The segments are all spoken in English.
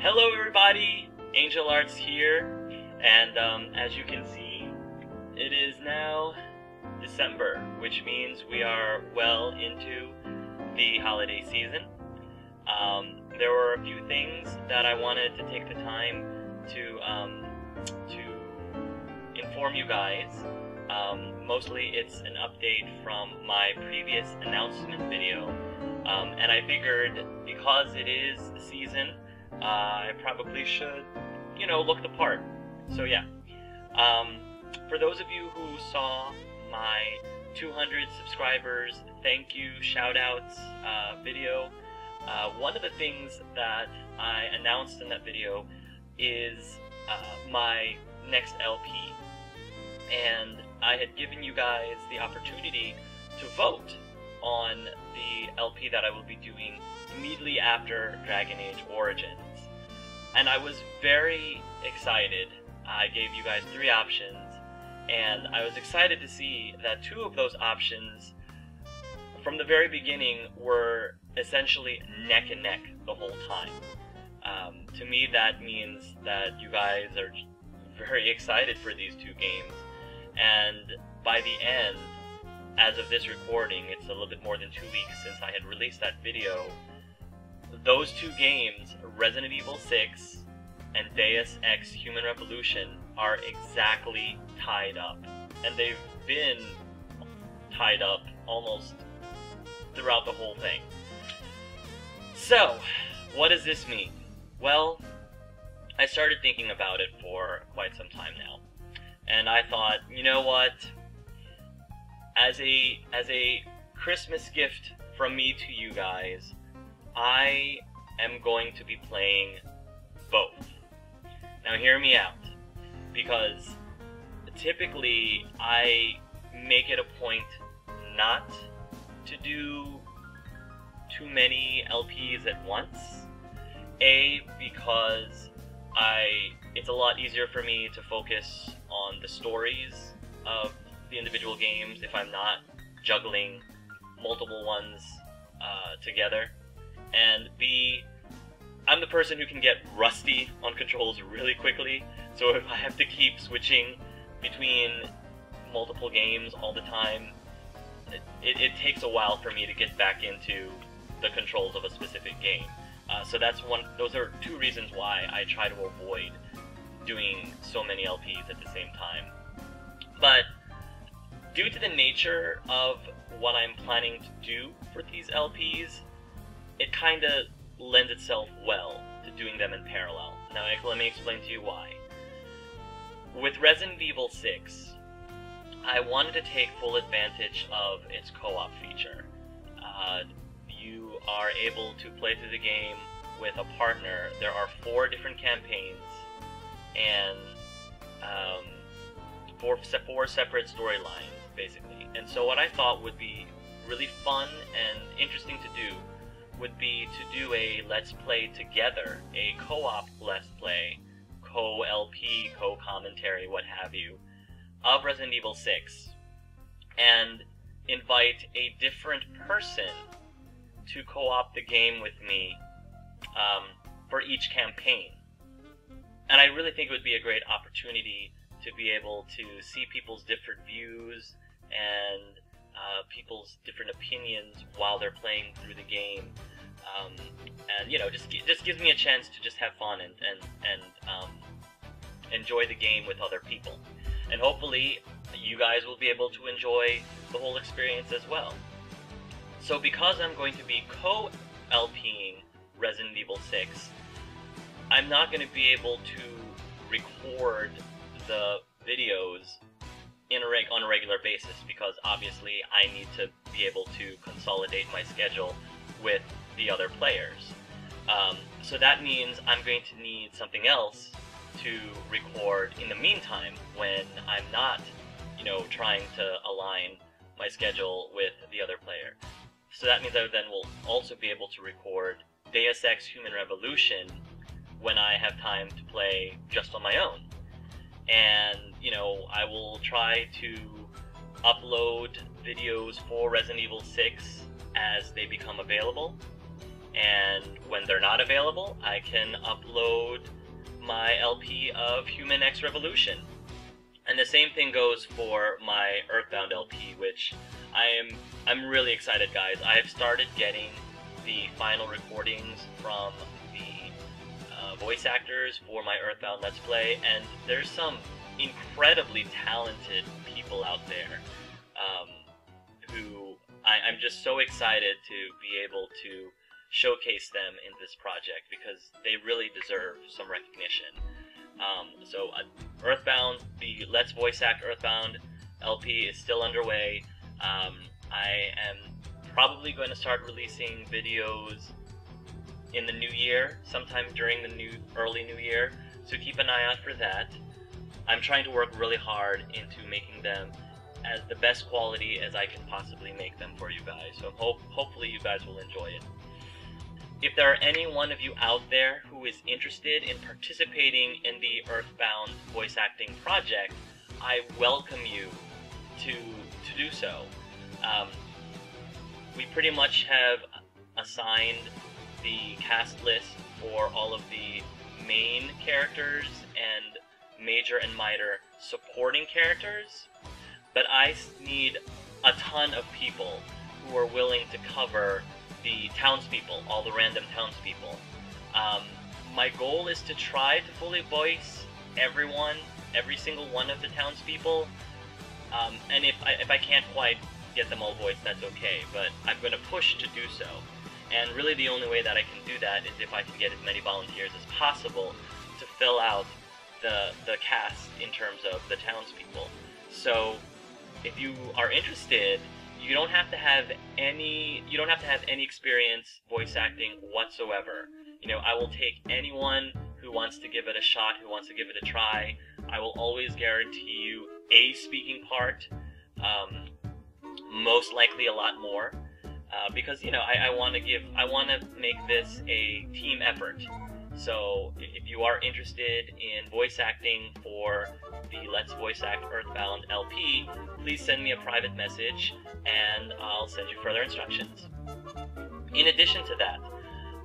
Hello everybody, Angel Arts here, and as you can see, it is now December, which means we are well into the holiday season. There were a few things that I wanted to take the time to inform you guys. Mostly it's an update from my previous announcement video, and I figured because it is the season, I probably should, look the part. So yeah, for those of you who saw my 200 subscribers thank you shoutouts video, one of the things that I announced in that video is my next LP, and I had given you guys the opportunity to vote on the LP that I will be doing immediately after Dragon Age Origins. And I was very excited. I gave you guys 3 options, and I was excited to see that 2 of those options from the very beginning were essentially neck and neck the whole time. To me, that means that you guys are very excited for these 2 games, and by the end, as of this recording, it's a little bit more than 2 weeks since I had released that video. Those 2 games, Resident Evil 6 and Deus Ex Human Revolution, are exactly tied up. And they've been tied up almost throughout the whole thing. So, what does this mean? Well, I started thinking about it for quite some time now. And I thought, you know what? As a Christmas gift from me to you guys, I am going to be playing both. Now hear me out, because typically I make it a point not to do too many LPs at once. Because it's a lot easier for me to focus on the stories of the individual games if I'm not juggling multiple ones together. And B, I'm the person who can get rusty on controls really quickly, so if I have to keep switching between multiple games all the time, it takes a while for me to get back into the controls of a specific game. So those are 2 reasons why I try to avoid doing so many LPs at the same time. But due to the nature of what I'm planning to do for these LPs, it kind of lends itself well to doing them in parallel. Now let me explain to you why. With Resident Evil 6, I wanted to take full advantage of its co-op feature. You are able to play through the game with a partner. There are 4 different campaigns and 4 separate storylines, basically. And so what I thought would be really fun and interesting to do would be to do a Let's Play together, a co-op Let's Play, co-LP, co-commentary, what have you, of Resident Evil 6, and invite a different person to co-op the game with me for each campaign. And I really think it would be a great opportunity to be able to see people's different views and people's different opinions while they're playing through the game, and just gives me a chance to just have fun and enjoy the game with other people, and hopefully you guys will be able to enjoy the whole experience as well. So because I'm going to be co-LPing Resident Evil 6, I'm not going to be able to record the videos on a regular basis, because obviously I need to be able to consolidate my schedule with the other players. So that means I'm going to need something else to record in the meantime when I'm not, trying to align my schedule with the other player. So that means I then will also be able to record Deus Ex Human Revolution when I have time to play just on my own. And, I will try to upload videos for Resident Evil 6 as they become available. and when they're not available, I can upload my LP of Human X Revolution. And the same thing goes for my Earthbound LP, which I'm really excited, guys. I've started getting the final recordings from the voice actors for my Earthbound Let's Play, and there's some incredibly talented people out there who I'm just so excited to be able to showcase them in this project, because they really deserve some recognition. So Earthbound, the Let's Voice Act Earthbound LP is still underway. I am probably going to start releasing videos in the new year, sometime during the early new year, so keep an eye out for that. I'm trying to work really hard into making them as the best quality as I can possibly make them for you guys, so hopefully you guys will enjoy it. If there are any one of you out there who is interested in participating in the Earthbound voice acting project, I welcome you to do so. We pretty much have assigned the cast list for all of the main characters and major and minor supporting characters, but I need a ton of people who are willing to cover the townspeople, all the random townspeople. My goal is to try to fully voice everyone, every single one of the townspeople, and if I can't quite get them all voiced, that's okay, but I'm going to push to do so. And really the only way that I can do that is if I can get as many volunteers as possible to fill out the cast in terms of the townspeople. So if you are interested, you don't have to have any experience voice acting whatsoever. You know, I will take anyone who wants to give it a shot, who wants to give it a try. I will always guarantee you a speaking part, most likely a lot more, because, you know, I want to make this a team effort. So if you are interested in voice acting for the Let's Voice Act Earthbound LP, please send me a private message and I'll send you further instructions. In addition to that,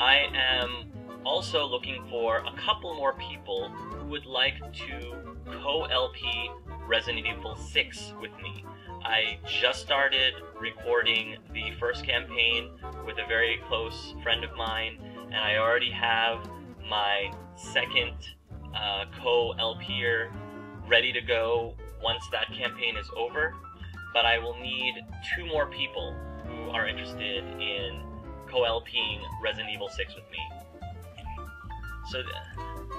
I am also looking for a couple more people who would like to co-LP Resident Evil 6 with me. I just started recording the first campaign with a very close friend of mine, and I already have my second co-LPer ready to go once that campaign is over, but I will need 2 more people who are interested in co-LPing Resident Evil 6 with me. So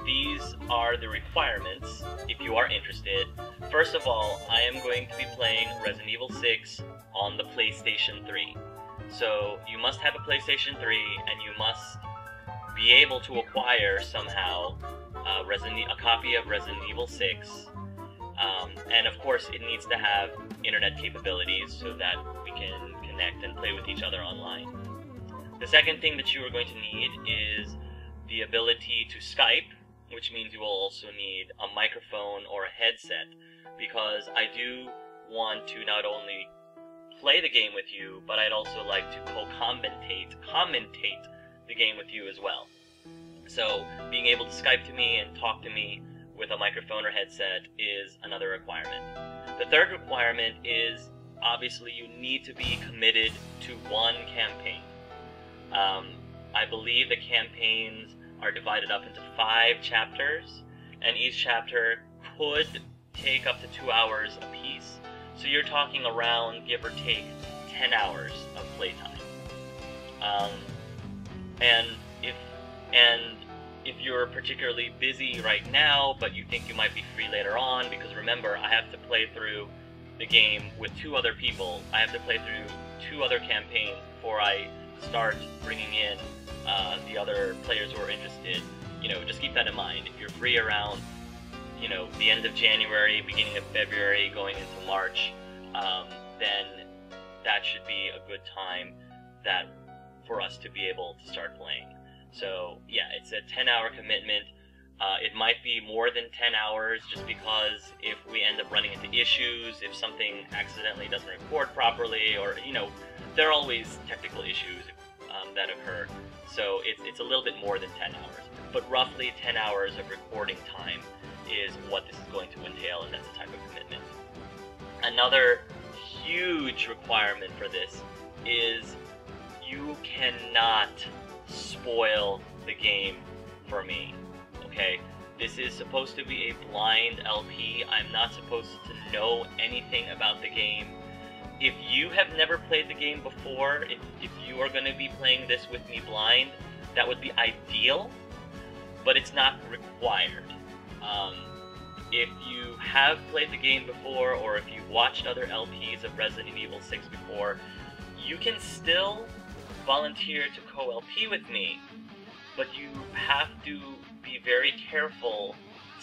these are the requirements if you are interested. First of all, I am going to be playing Resident Evil 6 on the PlayStation 3. So you must have a PlayStation 3 and you must be able to acquire somehow a copy of Resident Evil 6. And of course it needs to have internet capabilities so that we can connect and play with each other online. The second thing that you are going to need is the ability to Skype, which means you will also need a microphone or a headset, because I do want to not only play the game with you, but I'd also like to commentate the game with you as well. So being able to Skype to me and talk to me with a microphone or headset is another requirement. The third requirement is, obviously, you need to be committed to one campaign. I believe the campaigns are divided up into 5 chapters, and each chapter could take up to 2 hours apiece. So you're talking around, give or take, 10 hours of playtime. And if you're particularly busy right now, but you think you might be free later on, because remember, I have to play through the game with 2 other people. I have to play through 2 other campaigns before I start bringing in the other players who are interested. You know, just keep that in mind. If you're free around, you know, the end of January, beginning of February, going into March, then that should be a good time for us to be able to start playing. So yeah, it's a 10-hour commitment. It might be more than 10 hours, just because if we end up running into issues, if something accidentally doesn't record properly, or, you know, there are always technical issues that occur. So it's a little bit more than 10 hours. But roughly 10 hours of recording time is what this is going to entail, and that's the type of commitment. Another huge requirement for this is you cannot spoil the game for me, okay? This is supposed to be a blind LP. I'm not supposed to know anything about the game. If you have never played the game before, if you are going to be playing this with me blind, that would be ideal, but it's not required. If you have played the game before, or if you've watched other LPs of Resident Evil 6 before, you can still volunteer to co-LP with me, but you have to be very careful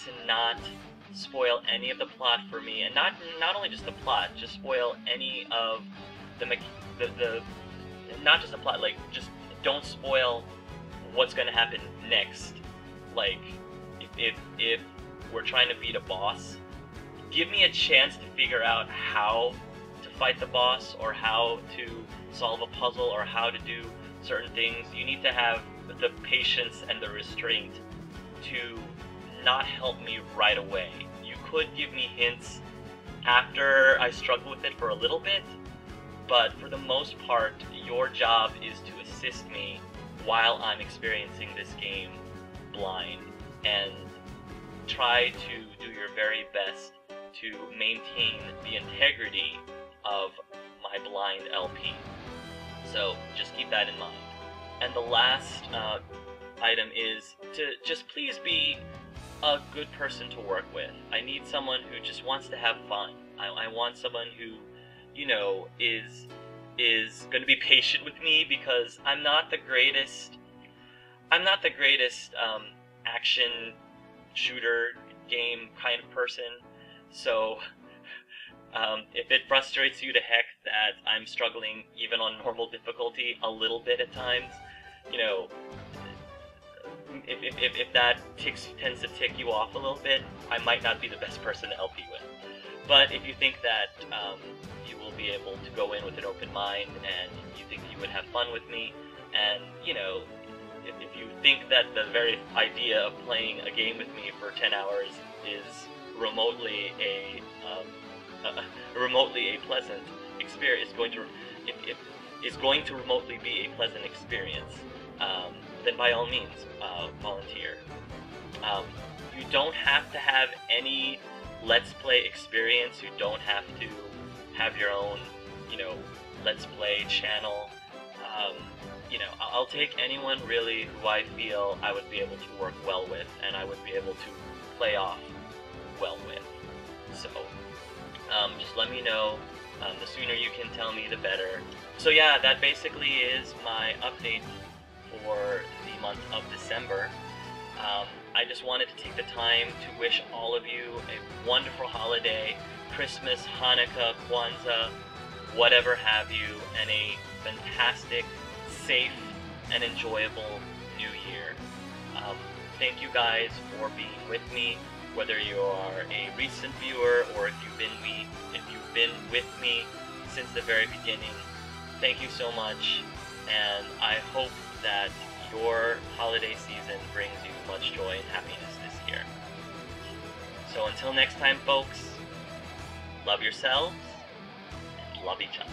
to not spoil any of the plot for me, and not only just the plot, just spoil any of the not just the plot, like, just don't spoil what's going to happen next. Like, if we're trying to beat a boss, give me a chance to figure out how to fight the boss, or how to solve a puzzle, or how to do certain things. You need to have the patience and the restraint to not help me right away. You could give me hints after I struggle with it for a little bit, but for the most part, your job is to assist me while I'm experiencing this game blind, and try to do your very best to maintain the integrity of my blind LP. So just keep that in mind. And the last item is to just please be a good person to work with. I need someone who just wants to have fun. I want someone who, you know, is going to be patient with me, because I'm not the greatest action shooter game kind of person. So if it frustrates you to heck that I'm struggling even on normal difficulty a little bit at times, you know, if that tends to tick you off a little bit, I might not be the best person to LP with. But if you think that you will be able to go in with an open mind, and you think you would have fun with me, and, you know, if you think that the very idea of playing a game with me for 10 hours is remotely a pleasant experience, is going to remotely be a pleasant experience, then by all means, volunteer. You don't have to have any Let's Play experience. You don't have to have your own, you know, Let's Play channel. You know, I'll take anyone really who I feel I would be able to work well with, and I would be able to play off well with. So, just let me know. The sooner you can tell me, the better. So yeah, that basically is my update for the month of December. I just wanted to take the time to wish all of you a wonderful holiday, Christmas, Hanukkah, Kwanzaa, whatever have you, and a fantastic, safe, and enjoyable new year. Thank you guys for being with me, whether you are a recent viewer or if you've been with me since the very beginning. Thank you so much, and I hope that your holiday season brings you much joy and happiness this year. So until next time, folks, love yourselves and love each other.